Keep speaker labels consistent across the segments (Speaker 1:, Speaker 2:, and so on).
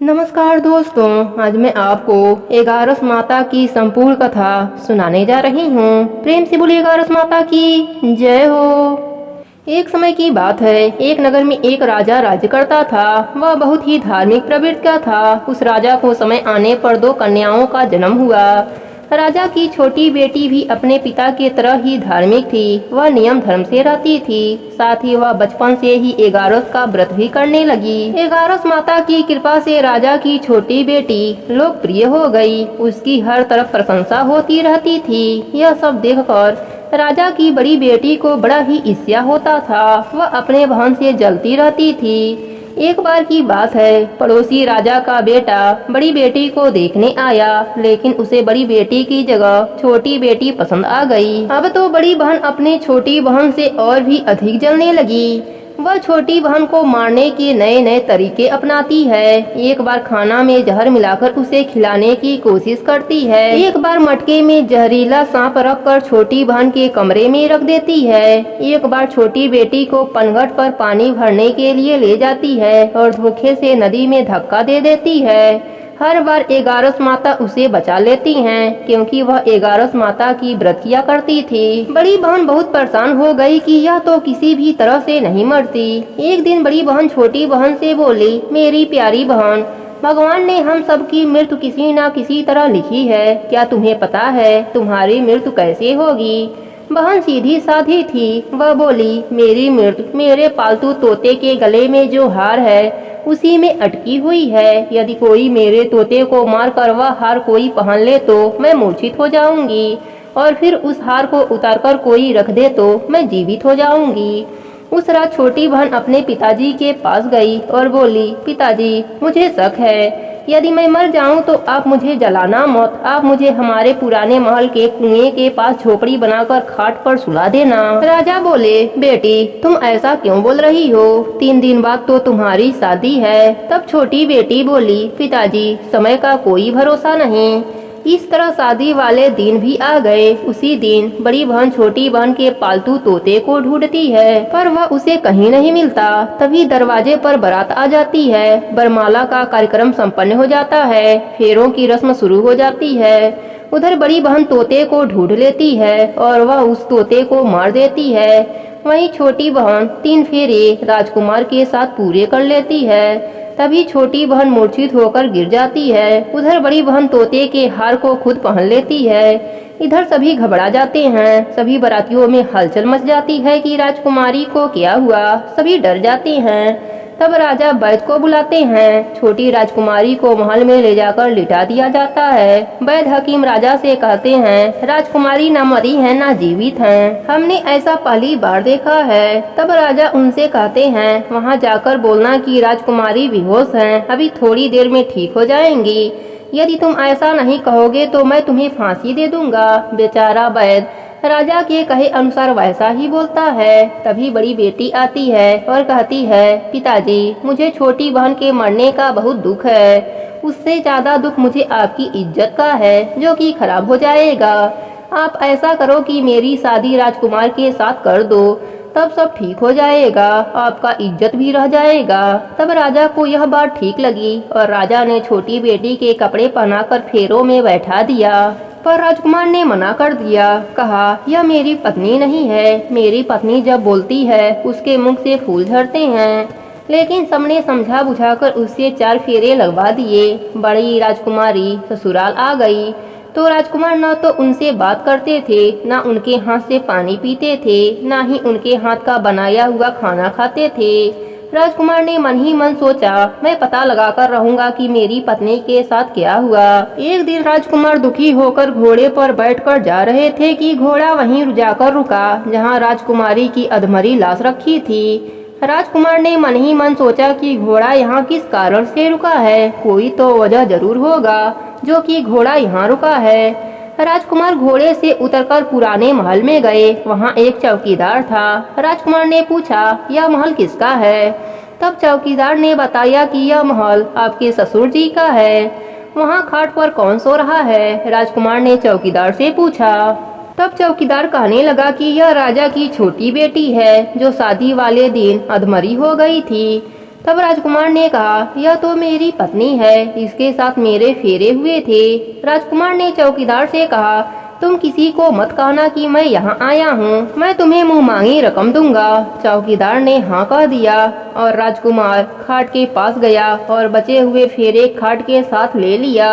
Speaker 1: नमस्कार दोस्तों, आज मैं आपको एगारस माता की संपूर्ण कथा सुनाने जा रही हूँ। प्रेम से बोलिए एगारस माता की जय हो। एक समय की बात है, एक नगर में एक राजा राज्य करता था। वह बहुत ही धार्मिक प्रवृत्ति का था। उस राजा को समय आने पर दो कन्याओं का जन्म हुआ। राजा की छोटी बेटी भी अपने पिता की तरह ही धार्मिक थी। वह नियम धर्म से रहती थी। साथ ही वह बचपन से ही एगारस का व्रत भी करने लगी। एगारस माता की कृपा से राजा की छोटी बेटी लोकप्रिय हो गई। उसकी हर तरफ प्रशंसा होती रहती थी। यह सब देखकर राजा की बड़ी बेटी को बड़ा ही ईर्ष्या होता था। वह अपने बहन से जलती रहती थी। एक बार की बात है, पड़ोसी राजा का बेटा बड़ी बेटी को देखने आया, लेकिन उसे बड़ी बेटी की जगह छोटी बेटी पसंद आ गई। अब तो बड़ी बहन अपनी छोटी बहन से और भी अधिक जलने लगी। वह छोटी बहन को मारने के नए नए तरीके अपनाती है। एक बार खाना में जहर मिलाकर उसे खिलाने की कोशिश करती है। एक बार मटके में जहरीला सांप रखकर छोटी बहन के कमरे में रख देती है। एक बार छोटी बेटी को पनघट पर पानी भरने के लिए ले जाती है और धोखे से नदी में धक्का दे देती है। हर बार एगारस माता उसे बचा लेती हैं, क्योंकि वह एगारस माता की व्रत किया करती थी। बड़ी बहन बहुत परेशान हो गई कि यह तो किसी भी तरह से नहीं मरती। एक दिन बड़ी बहन छोटी बहन से बोली, मेरी प्यारी बहन, भगवान ने हम सबकी मृत्यु किसी न किसी तरह लिखी है। क्या तुम्हें पता है तुम्हारी मृत्यु कैसे होगी? बहन सीधी साधी थी। वह बोली, मेरी मृत्यु मेरे पालतू तोते के गले में जो हार है उसी में अटकी हुई है। यदि कोई मेरे तोते को मारकर वह हार कोई पहन ले तो मैं मूर्छित हो जाऊंगी, और फिर उस हार को उतारकर कोई रख दे तो मैं जीवित हो जाऊंगी। उस रात छोटी बहन अपने पिताजी के पास गई और बोली, पिताजी, मुझे शक है, यदि मैं मर जाऊं तो आप मुझे जलाना मत। आप मुझे हमारे पुराने महल के कुएं के पास झोपड़ी बनाकर खाट पर सुला देना। राजा बोले, बेटी, तुम ऐसा क्यों बोल रही हो? 3 दिन बाद तो तुम्हारी शादी है। तब छोटी बेटी बोली, पिताजी, समय का कोई भरोसा नहीं। इस तरह शादी वाले दिन भी आ गए। उसी दिन बड़ी बहन छोटी बहन के पालतू तोते को ढूंढती है, पर वह उसे कहीं नहीं मिलता। तभी दरवाजे पर बारात आ जाती है। बरमाला का कार्यक्रम संपन्न हो जाता है। फेरों की रस्म शुरू हो जाती है। उधर बड़ी बहन तोते को ढूंढ लेती है और वह उस तोते को मार देती है। वहीं छोटी बहन 3 फेरे राजकुमार के साथ पूरे कर लेती है। तभी छोटी बहन मूर्छित होकर गिर जाती है। उधर बड़ी बहन तोते के हार को खुद पहन लेती है। इधर सभी घबरा जाते हैं। सभी बारातियों में हलचल मच जाती है कि राजकुमारी को क्या हुआ। सभी डर जाते हैं। तब राजा वैद्य को बुलाते हैं। छोटी राजकुमारी को महल में ले जाकर लिटा दिया जाता है। वैद्य हकीम राजा से कहते हैं, राजकुमारी न मरी है न जीवित है। हमने ऐसा पहली बार देखा है। तब राजा उनसे कहते हैं, वहां जाकर बोलना कि राजकुमारी बेहोश हैं, अभी थोड़ी देर में ठीक हो जाएंगी। यदि तुम ऐसा नहीं कहोगे तो मैं तुम्हें फांसी दे दूंगा। बेचारा वैद्य राजा के कहे अनुसार वैसा ही बोलता है। तभी बड़ी बेटी आती है और कहती है, पिताजी, मुझे छोटी बहन के मरने का बहुत दुख है। उससे ज्यादा दुख मुझे आपकी इज्जत का है, जो कि खराब हो जाएगा। आप ऐसा करो कि मेरी शादी राजकुमार के साथ कर दो, तब सब ठीक हो जाएगा। आपका इज्जत भी रह जाएगा। तब राजा को यह बात ठीक लगी और राजा ने छोटी बेटी के कपड़े पहनाकर फेरों में बैठा दिया। पर राजकुमार ने मना कर दिया। कहा, यह मेरी पत्नी नहीं है। मेरी पत्नी जब बोलती है उसके मुख से फूल झड़ते हैं। लेकिन सबने समझा बुझाकर उससे 4 फेरे लगवा दिए। बड़ी राजकुमारी ससुराल आ गई तो राजकुमार न तो उनसे बात करते थे, न उनके हाथ से पानी पीते थे, न ही उनके हाथ का बनाया हुआ खाना खाते थे। राजकुमार ने मन ही मन सोचा, मैं पता लगाकर रहूंगा कि मेरी पत्नी के साथ क्या हुआ। एक दिन राजकुमार दुखी होकर घोड़े पर बैठकर जा रहे थे कि घोड़ा वहीं जाकर रुका जहां राजकुमारी की अधमरी लाश रखी थी। राजकुमार ने मन ही मन सोचा कि घोड़ा यहाँ किस कारण से रुका है। कोई तो वजह जरूर होगा जो कि घोड़ा यहाँ रुका है। राजकुमार घोड़े से उतरकर पुराने महल में गए। वहाँ एक चौकीदार था। राजकुमार ने पूछा, यह महल किसका है? तब चौकीदार ने बताया कि यह महल आपके ससुर जी का है। वहाँ खाट पर कौन सो रहा है? राजकुमार ने चौकीदार से पूछा। तब चौकीदार कहने लगा कि यह राजा की छोटी बेटी है, जो शादी वाले दिन अधमरी हो गई थी। तब राजकुमार ने कहा, यह तो मेरी पत्नी है, इसके साथ मेरे फेरे हुए थे। राजकुमार ने चौकीदार से कहा, तुम किसी को मत कहना कि मैं यहाँ आया हूँ, मैं तुम्हें मुँह मांगी रकम दूंगा। चौकीदार ने हाँ कह दिया और राजकुमार खाट के पास गया और बचे हुए फेरे खाट के साथ ले लिया।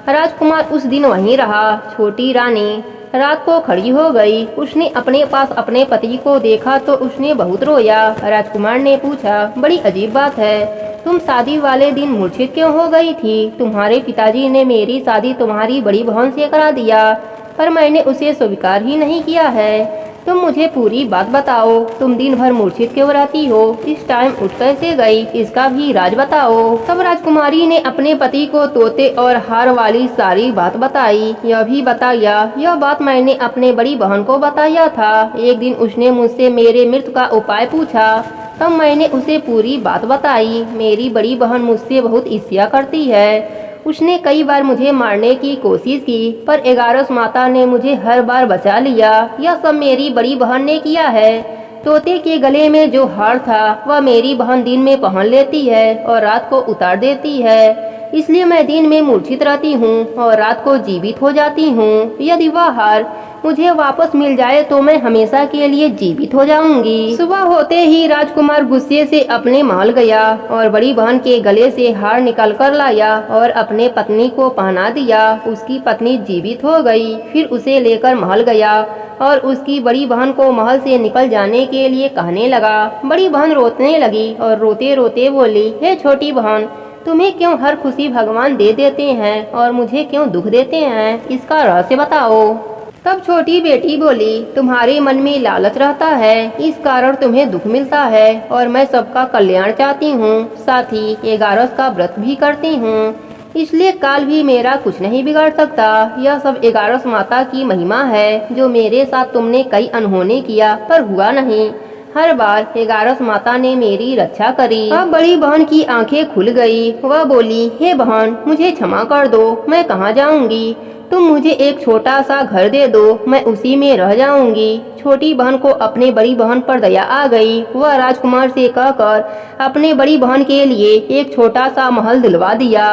Speaker 1: राजकुमार उस दिन वहीं रहा। छोटी रानी रात को खड़ी हो गई। उसने अपने पास अपने पति को देखा तो उसने बहुत रोया। राजकुमार ने पूछा, बड़ी अजीब बात है, तुम शादी वाले दिन मूर्छित क्यों हो गई थी? तुम्हारे पिताजी ने मेरी शादी तुम्हारी बड़ी बहन से करा दिया, पर मैंने उसे स्वीकार ही नहीं किया है। तुम मुझे पूरी बात बताओ, तुम दिन भर मूर्छित क्यों रहती हो? इस टाइम उठ कैसे गई, इसका भी राज बताओ। तब राजकुमारी ने अपने पति को तोते और हार वाली सारी बात बताई। यह भी बताया, यह बात मैंने अपने बड़ी बहन को बताया था। एक दिन उसने मुझसे मेरे मृत्यु का उपाय पूछा, तब मैंने उसे पूरी बात बताई। मेरी बड़ी बहन मुझसे बहुत ईर्ष्या करती है। उसने कई बार मुझे मारने की कोशिश की, पर 11 माता ने मुझे हर बार बचा लिया। यह सब मेरी बड़ी बहन ने किया है। तोते के गले में जो हार था वह मेरी बहन दिन में पहन लेती है और रात को उतार देती है। इसलिए मैं दिन में मूर्छित रहती हूँ और रात को जीवित हो जाती हूँ। यदि वह हार मुझे वापस मिल जाए तो मैं हमेशा के लिए जीवित हो जाऊंगी। सुबह होते ही राजकुमार गुस्से से अपने महल गया और बड़ी बहन के गले से हार निकाल कर लाया और अपने पत्नी को पहना दिया। उसकी पत्नी जीवित हो गई। फिर उसे लेकर महल गया और उसकी बड़ी बहन को महल से निकल जाने के लिए कहने लगा। बड़ी बहन रोने लगी और रोते रोते बोली, हे छोटी बहन, तुम्हें क्यों हर खुशी भगवान दे देते हैं और मुझे क्यों दुख देते हैं? इसका रहस्य बताओ। तब छोटी बेटी बोली, तुम्हारे मन में लालच रहता है, इस कारण तुम्हें दुख मिलता है और मैं सबका कल्याण चाहती हूँ, साथ ही 11 का व्रत भी करती हूँ, इसलिए काल भी मेरा कुछ नहीं बिगाड़ सकता। यह सब 11 माता की महिमा है, जो मेरे साथ तुमने कई अनहोनी किया पर हुआ नहीं। हर बार 11 माता ने मेरी रक्षा करी। अब बड़ी बहन की आंखें खुल गई। वह बोली, हे बहन, मुझे क्षमा कर दो, मैं कहाँ जाऊंगी? तुम मुझे एक छोटा सा घर दे दो, मैं उसी में रह जाऊंगी। छोटी बहन को अपने बड़ी बहन पर दया आ गई। वह राजकुमार से कहकर अपने बड़ी बहन के लिए एक छोटा सा महल दिलवा दिया।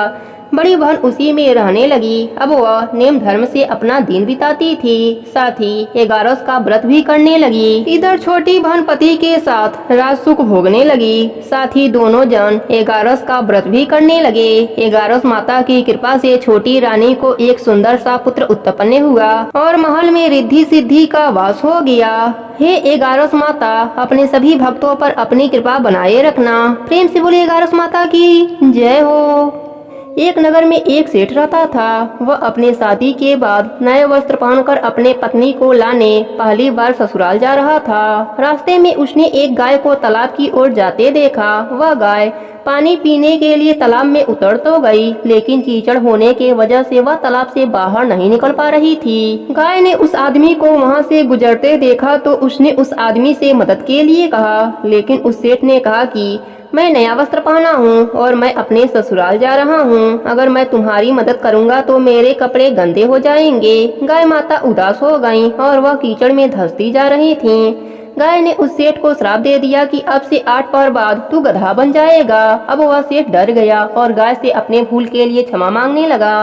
Speaker 1: बड़ी बहन उसी में रहने लगी। अब वह नेम धर्म से अपना दिन बिताती थी, साथ ही 11 का व्रत भी करने लगी। इधर छोटी बहन पति के साथ राज सुख भोगने लगी, साथ ही दोनों जन 11 का व्रत भी करने लगे। 11 माता की कृपा से छोटी रानी को एक सुंदर सा पुत्र उत्पन्न हुआ और महल में रिद्धि सिद्धि का वास हो गया। हे 11 माता, अपने सभी भक्तों पर अपनी कृपा बनाए रखना। प्रेम से बोले 11 माता की जय हो। एक नगर में एक सेठ रहता था। वह अपने शादी के बाद नए वस्त्र पहनकर अपने पत्नी को लाने पहली बार ससुराल जा रहा था। रास्ते में उसने एक गाय को तालाब की ओर जाते देखा। वह गाय पानी पीने के लिए तालाब में उतर तो गई, लेकिन कीचड़ होने के वजह से वह तालाब से बाहर नहीं निकल पा रही थी। गाय ने उस आदमी को वहां से गुजरते देखा तो उसने उस आदमी से मदद के लिए कहा, लेकिन उस सेठ ने कहा कि मैं नया वस्त्र पहना हूँ और मैं अपने ससुराल जा रहा हूँ। अगर मैं तुम्हारी मदद करूँगा तो मेरे कपड़े गंदे हो जाएंगे। गाय माता उदास हो गईं और वह कीचड़ में धंसती जा रही थीं। गाय ने उस सेठ को श्राप दे दिया कि अब से 8 पहर बाद तू गधा बन जाएगा। अब वह सेठ डर गया और गाय से अपने भूल के लिए क्षमा मांगने लगा,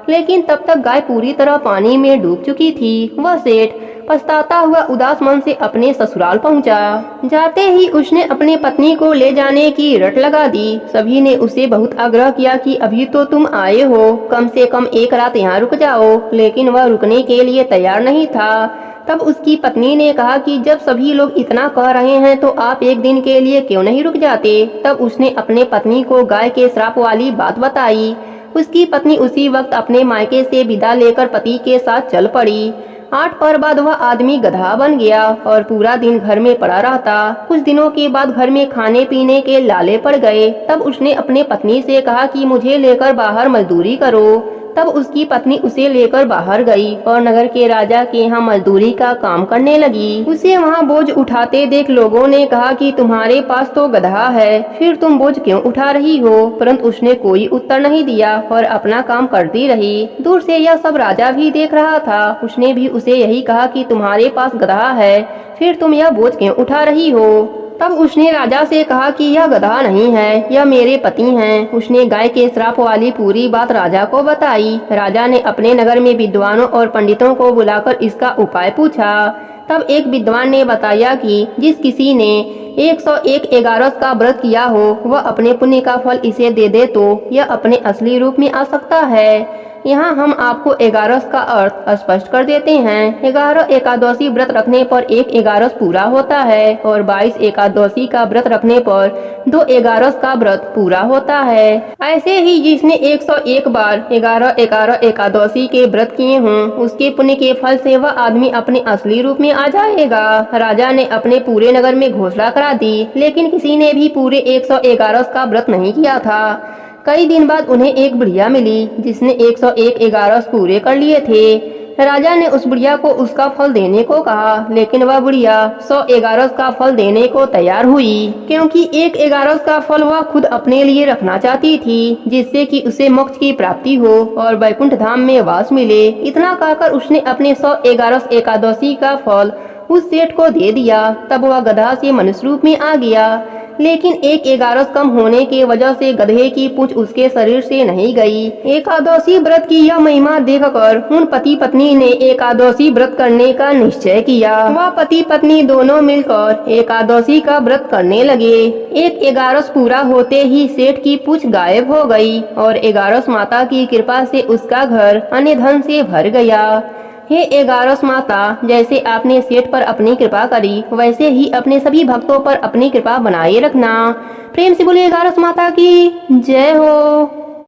Speaker 1: लेकिन तब तक गाय पूरी तरह पानी में डूब चुकी थी। वह सेठ पछताता हुआ उदास मन से अपने ससुराल पहुंचा। जाते ही उसने अपनी पत्नी को ले जाने की रट लगा दी। सभी ने उसे बहुत आग्रह किया कि अभी तो तुम आए हो, कम से कम एक रात यहाँ रुक जाओ, लेकिन वह रुकने के लिए तैयार नहीं था। तब उसकी पत्नी ने कहा कि जब सभी लोग इतना कह रहे हैं तो आप एक दिन के लिए क्यों नहीं रुक जाते। तब उसने अपने पत्नी को गाय के श्राप वाली बात बताई। उसकी पत्नी उसी वक्त अपने मायके से विदा लेकर पति के साथ चल पड़ी। 8 पहर बाद वह आदमी गधा बन गया और पूरा दिन घर में पड़ा रहता। कुछ दिनों के बाद घर में खाने पीने के लाले पड़ गए। तब उसने अपने पत्नी से कहा कि मुझे लेकर बाहर मजदूरी करो। तब उसकी पत्नी उसे लेकर बाहर गई और नगर के राजा के यहाँ मजदूरी का काम करने लगी। उसे वहाँ बोझ उठाते देख लोगों ने कहा कि तुम्हारे पास तो गधा है, फिर तुम बोझ क्यों उठा रही हो? परंतु उसने कोई उत्तर नहीं दिया और अपना काम करती रही। दूर से यह सब राजा भी देख रहा था। उसने भी उसे यही कहा कि तुम्हारे पास गधा है, फिर तुम यह बोझ क्यों उठा रही हो? तब उसने राजा से कहा कि यह गधा नहीं है, यह मेरे पति हैं। उसने गाय के श्राप वाली पूरी बात राजा को बताई। राजा ने अपने नगर में विद्वानों और पंडितों को बुलाकर इसका उपाय पूछा। तब एक विद्वान ने बताया कि जिस किसी ने 101 एगारस का व्रत किया हो वह अपने पुण्य का फल इसे दे दे तो यह अपने असली रूप में आ सकता है। यहाँ हम आपको एगारस का अर्थ स्पष्ट कर देते हैं। 11 एकादशी व्रत रखने पर एक एगारस पूरा होता है और 22 एकादशी का व्रत रखने पर 2 एगारस का व्रत पूरा होता है। ऐसे ही जिसने 101 बार 11 एकादशी के व्रत किए हों उसके पुण्य के फल से वह आदमी अपने असली रूप में आ जाएगा। राजा ने अपने पूरे नगर में घोषणा करा दी, लेकिन किसी ने भी पूरे 111 का व्रत नहीं किया था। कई दिन बाद उन्हें एक बुढ़िया मिली जिसने 101 एगारस पूरे कर लिए थे। राजा ने उस बुढ़िया को उसका फल देने को कहा, लेकिन वह बुढ़िया 100 एगारस का फल देने को तैयार हुई, क्योंकि 1 एगारस का फल वह खुद अपने लिए रखना चाहती थी, जिससे कि उसे मोक्ष की प्राप्ति हो और वैकुंठ धाम में वास मिले। इतना कहकर उसने अपने 100 एगारस एकादशी का फल उस सेठ को दे दिया। तब वह गधा से मनुष्य रूप में आ गया, लेकिन 1 एगारस कम होने की वजह से गधे की पूंछ उसके शरीर से नहीं गई। एकादशी व्रत की यह महिमा देखकर उन पति पत्नी ने एकादशी व्रत करने का निश्चय किया। वह पति पत्नी दोनों मिलकर एकादशी का व्रत करने लगे। 1 एगारस पूरा होते ही सेठ की पूंछ गायब हो गई और एगारस माता की कृपा से उसका घर अन्य धन से भर गया। हे एगारस माता, जैसे आपने सेठ पर अपनी कृपा करी वैसे ही अपने सभी भक्तों पर अपनी कृपा बनाए रखना। प्रेम से बोलिए एगारस माता की जय हो।